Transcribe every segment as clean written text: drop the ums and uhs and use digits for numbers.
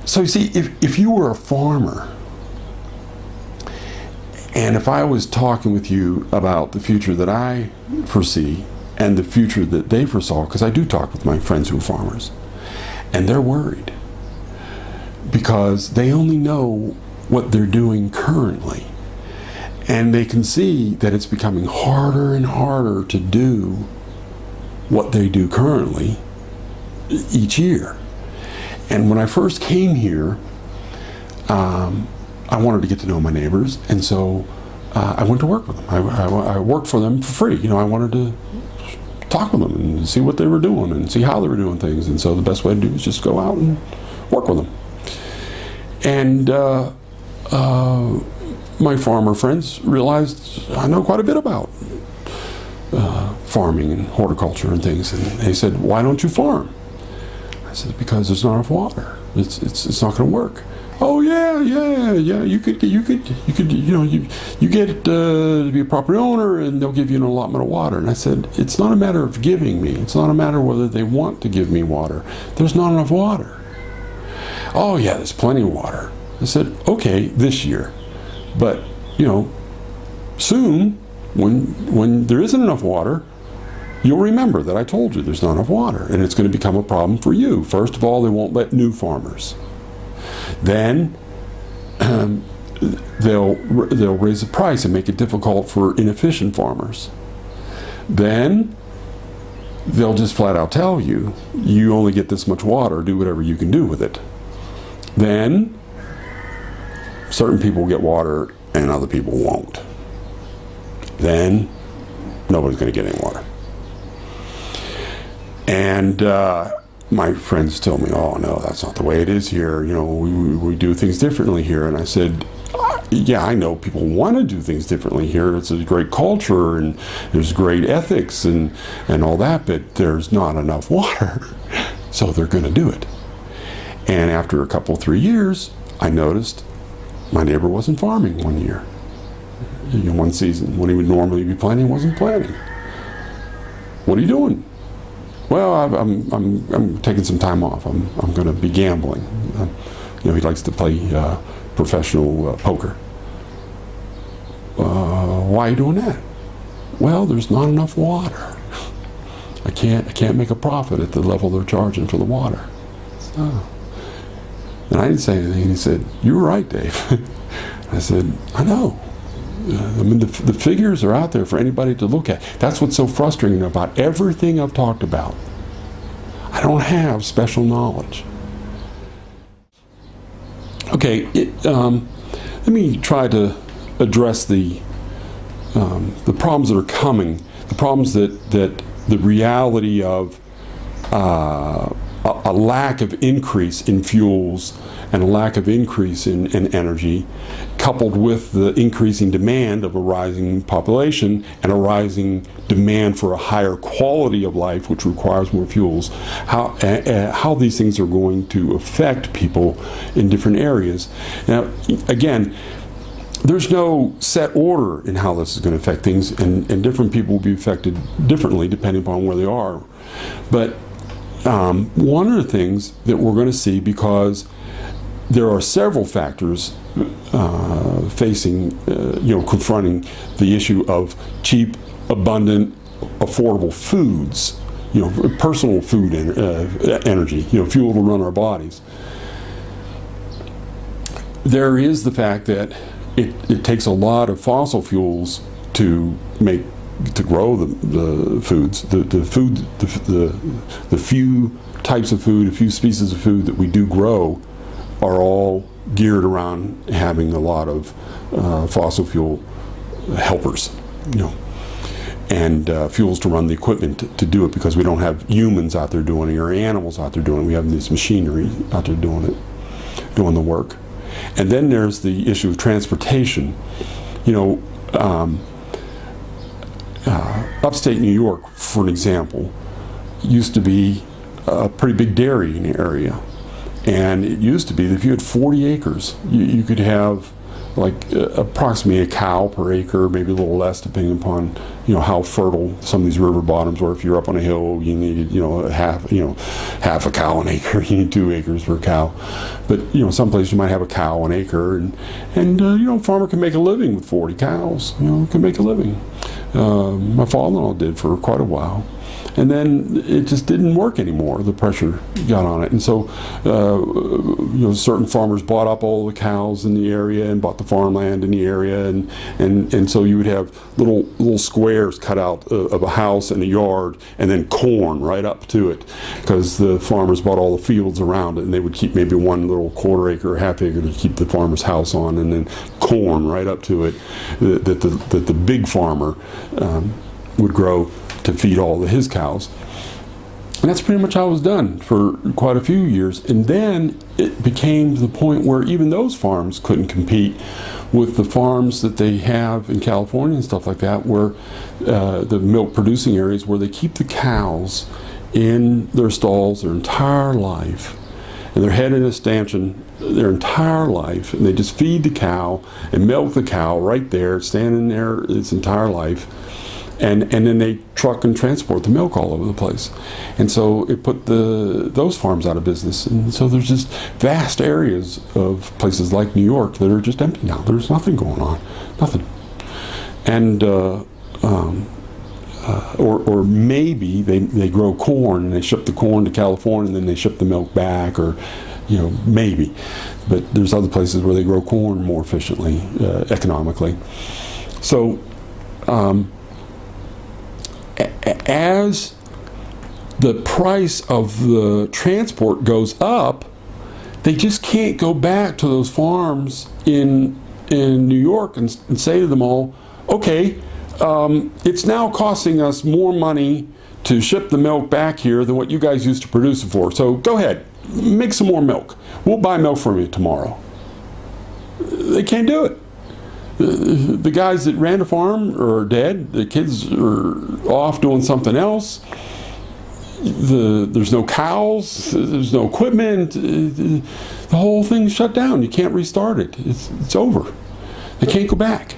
So you see, if you were a farmer, and if I was talking with you about the future that I foresee and the future that they foresaw, because I do talk with my friends who are farmers, and they're worried because they only know what they're doing currently. And they can see that it's becoming harder and harder to do what they do currently each year. And when I first came here, I wanted to get to know my neighbors, and so I went to work with them. I worked for them for free. I wanted to talk with them and see what they were doing and see how they were doing things. And so the best way to do is just go out and work with them. And my farmer friends realized I know quite a bit about farming and horticulture and things, and they said, "Why don't you farm?" I said, "Because there's not enough water. It's not going to work." "Oh yeah. You get to be a property owner, and they'll give you an allotment of water." And I said, "It's not a matter of giving me. It's not a matter of whether they want to give me water. There's not enough water." "Oh yeah, there's plenty of water." I said, "Okay, this year, but soon, when there isn't enough water, you'll remember that I told you there's not enough water, and it's going to become a problem for you. First of all, they won't let new farmers. Then they'll raise the price and make it difficult for inefficient farmers. Then they'll just flat out tell you, you only get this much water, do whatever you can do with it. Then certain people get water and other people won't. Then nobody's going to get any water." And my friends told me, "Oh no, that's not the way it is here. We do things differently here." And I said, "Yeah, I know people want to do things differently here. It's a great culture and there's great ethics and all that, but there's not enough water, so they're going to do it." And after a couple, 3 years, I noticed my neighbor wasn't farming one year. One season, when he would normally be planting, wasn't planting. "What are you doing?" "Well, I'm taking some time off. I'm going to be gambling." He likes to play professional poker. "Why are you doing that?" "Well, there's not enough water. I can't make a profit at the level they're charging for the water." So, and I didn't say anything. He said, "You're right, Dave." I said, "I know. The figures are out there for anybody to look at." That's what's so frustrating about everything I've talked about. I don't have special knowledge. Okay, let me try to address the problems that are coming, the problems that the reality of a lack of increase in fuels and a lack of increase in energy, coupled with the increasing demand of a rising population and a rising demand for a higher quality of life, which requires more fuels, how these things are going to affect people in different areas. Now, again, there's no set order in how this is going to affect things, and different people will be affected differently depending upon where they are. But one of the things that we're going to see, because there are several factors confronting the issue of cheap, abundant, affordable foods, personal food energy, fuel to run our bodies. There is the fact that it takes a lot of fossil fuels to grow the foods. The few types of food, a few species of food that we do grow are all geared around having a lot of fossil fuel helpers, and fuels to run the equipment to do it, because we don't have humans out there doing it or animals out there doing it. We have this machinery out there doing the work. And then there's the issue of transportation. Upstate New York, for an example, used to be a pretty big dairy area. And it used to be that if you had 40 acres, you could have approximately a cow per acre, maybe a little less depending upon how fertile some of these river bottoms were. If you're up on a hill, you need half a cow an acre. You need 2 acres per cow. But some places you might have a cow an acre, and a farmer can make a living with 40 cows. Can make a living. My father-in-law did for quite a while. And then it just didn't work anymore. The pressure got on it, and so certain farmers bought up all the cows in the area and bought the farmland in the area, and so you would have little squares cut out of a house and a yard, and then corn right up to it, because the farmers bought all the fields around it, and they would keep maybe one little quarter acre or half acre to keep the farmer's house on, and then corn right up to it that the big farmer would grow to feed all of his cows. And that's pretty much how it was done for quite a few years. And then it became to the point where even those farms couldn't compete with the farms that they have in California and stuff like that, where the milk producing areas, where they keep the cows in their stalls their entire life, and they're head in a stanchion their entire life, and they just feed the cow and milk the cow right there, standing there its entire life. And then they truck and transport the milk all over the place. And so it put those farms out of business. And so there's just vast areas of places like New York that are just empty now. There's nothing going on. Nothing. And or maybe they grow corn and they ship the corn to California and then they ship the milk back, or maybe. But there's other places where they grow corn more efficiently, economically. So as the price of the transport goes up, they just can't go back to those farms in New York and say to them all, okay, it's now costing us more money to ship the milk back here than what you guys used to produce it for. So go ahead, make some more milk. We'll buy milk from you tomorrow. They can't do it. The guys that ran the farm are dead. The kids are off doing something else. There's no cows. There's no equipment. The whole thing's shut down. You can't restart it. It's over. They can't go back.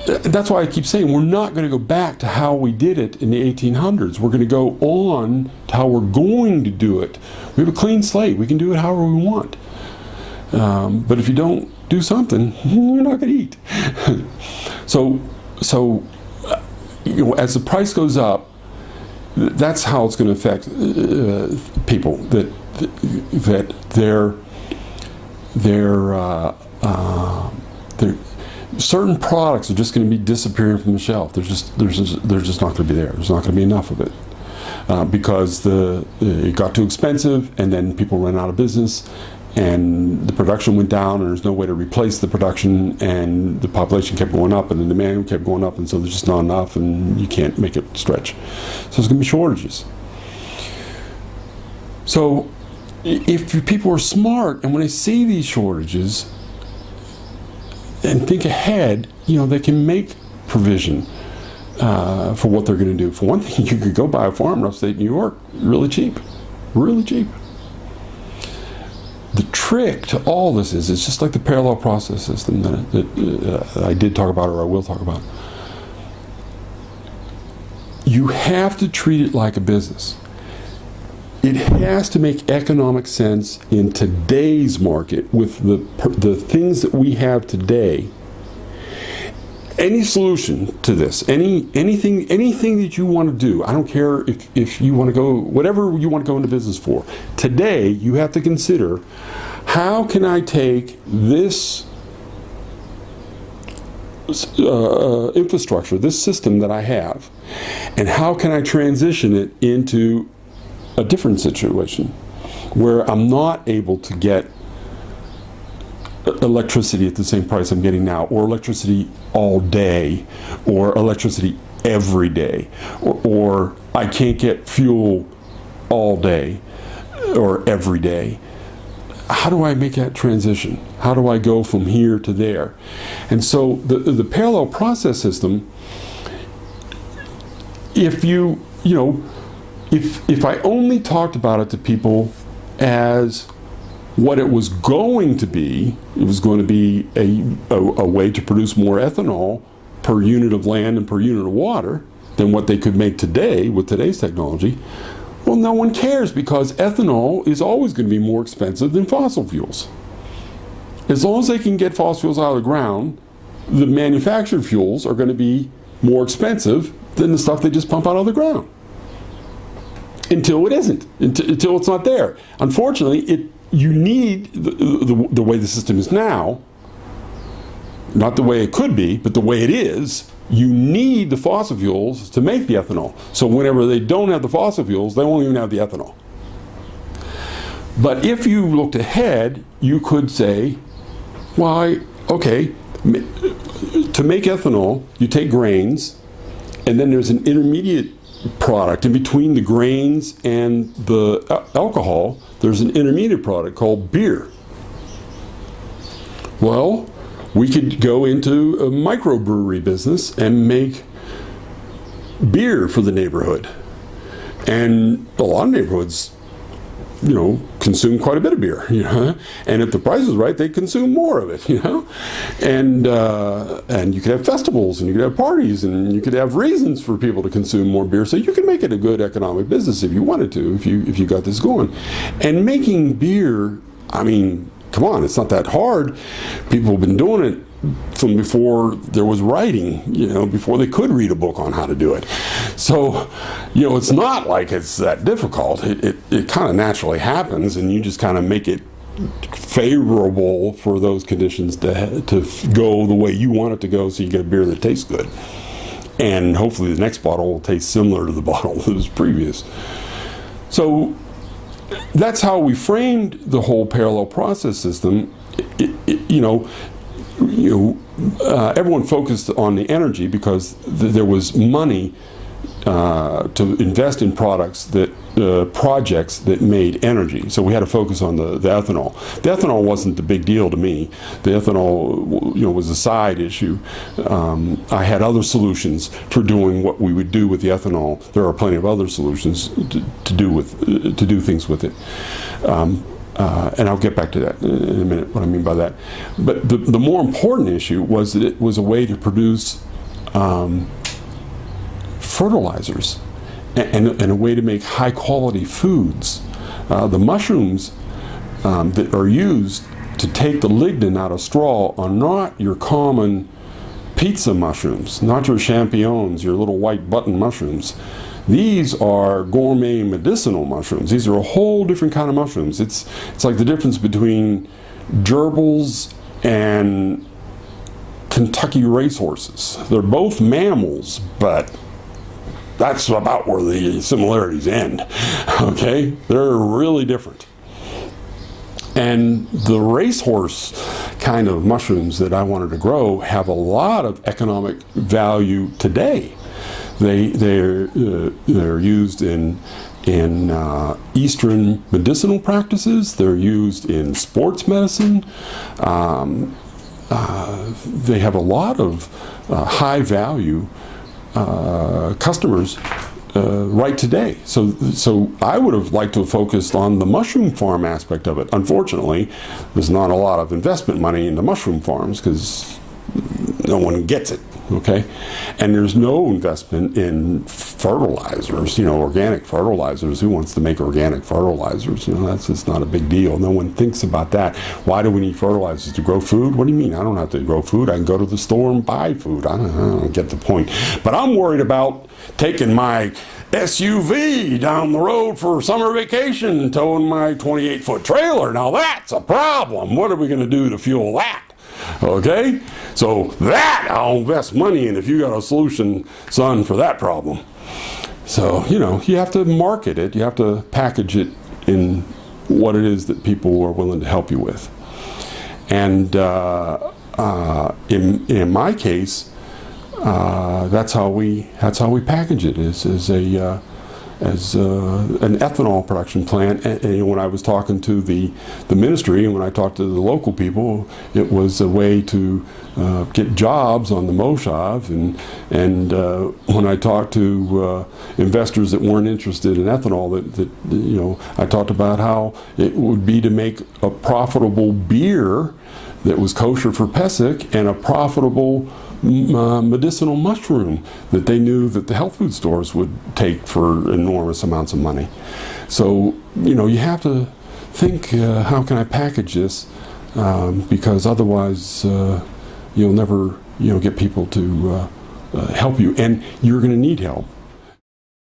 That's why I keep saying we're not going to go back to how we did it in the 1800s. We're going to go on to how we're going to do it. We have a clean slate. We can do it however we want. But if you don't do something, you're not going to eat. So as the price goes up, that's how it's going to affect people. That certain products are just going to be disappearing from the shelf. They're just not going to be there. There's not going to be enough of it because it got too expensive, and then people ran out of business. And the production went down, and there's no way to replace the production, and the population kept going up, and the demand kept going up, and so there's just not enough, and you can't make it stretch. So there's going to be shortages. So if people are smart, and when they see these shortages and think ahead, they can make provision for what they're going to do. For one thing, you could go buy a farm in upstate New York really cheap. Really cheap. The trick to all this is, it's just like the parallel process system that I did talk about, or I will talk about. You have to treat it like a business. It has to make economic sense in today's market with the things that we have today. Any solution to this, anything that you want to do, I don't care if you want to go, whatever you want to go into business for, today you have to consider, how can I take this infrastructure, this system that I have, and how can I transition it into a different situation where I'm not able to get electricity at the same price I'm getting now, or electricity all day, or electricity every day, or I can't get fuel all day or every day. How do I make that transition? How do I go from here to there? And so the parallel process system, if if I only talked about it to people as what it was going to be, it was going to be a way to produce more ethanol per unit of land and per unit of water than what they could make today with today's technology. Well, no one cares, because ethanol is always going to be more expensive than fossil fuels. As long as they can get fossil fuels out of the ground, the manufactured fuels are going to be more expensive than the stuff they just pump out of the ground. Until it isn't, until it's not there. Unfortunately, you need, the way the system is now, not the way it could be, but the way it is, you need the fossil fuels to make the ethanol. So whenever they don't have the fossil fuels, they won't even have the ethanol. But if you looked ahead, you could say, why, okay, to make ethanol, you take grains, and then there's an intermediate product in between the grains and the alcohol. There's an intermediate product called beer. Well, we could go into a microbrewery business and make beer for the neighborhood. And a lot of neighborhoods, consume quite a bit of beer, and if the price is right, they consume more of it, and you could have festivals, and you could have parties, and you could have reasons for people to consume more beer. So you can make it a good economic business if you wanted to, if you got this going. And making beer, I mean, come on, it's not that hard. People have been doing it from before there was writing, before they could read a book on how to do it. So, it's not like it's that difficult. It kind of naturally happens, and you just kind of make it favorable for those conditions to go the way you want it to go, so you get a beer that tastes good. And hopefully the next bottle will taste similar to the bottle that was previous. So that's how we framed the whole parallel process system. Everyone focused on the energy because there was money to invest in projects that made energy. So we had to focus on the ethanol. The ethanol wasn't the big deal to me. The ethanol, was a side issue. I had other solutions for doing what we would do with the ethanol. There are plenty of other solutions to do things with it. And I'll get back to that in a minute, what I mean by that. But the more important issue was that it was a way to produce fertilizers and a way to make high quality foods. The mushrooms that are used to take the lignin out of straw are not your common pizza mushrooms, not your champignons, your little white button mushrooms. These are gourmet medicinal mushrooms. These are a whole different kind of mushrooms. It's like the difference between gerbils and Kentucky racehorses. They're both mammals, but that's about where the similarities end. Okay? They're really different. And the racehorse kind of mushrooms that I wanted to grow have a lot of economic value today. They're used in Eastern medicinal practices. They're used in sports medicine. They have a lot of high value customers right today. So I would have liked to have focused on the mushroom farm aspect of it. Unfortunately, there's not a lot of investment money into mushroom farms because no one gets it. Okay, and there's no investment in fertilizers, organic fertilizers. Who wants to make organic fertilizers? That's just not a big deal. No one thinks about that. Why do we need fertilizers? To grow food? What do you mean? I don't have to grow food. I can go to the store and buy food. I don't get the point. But I'm worried about taking my SUV down the road for summer vacation and towing my 28-foot trailer. Now that's a problem. What are we going to do to fuel that? Okay, so that I'll invest money in if you got a solution, son, for that problem. So, you have to market it. You have to package it in what it is that people are willing to help you with. And in my case, that's how we package it. Is an ethanol production plant. And when I was talking to the ministry and when I talked to the local people, it was a way to get jobs on the Moshav. And when I talked to investors that weren't interested in ethanol, I talked about how it would be to make a profitable beer that was kosher for Pesach and a profitable medicinal mushroom that they knew that the health food stores would take for enormous amounts of money. So, you have to think, how can I package this? Because otherwise, you'll never, get people to help you, and you're going to need help.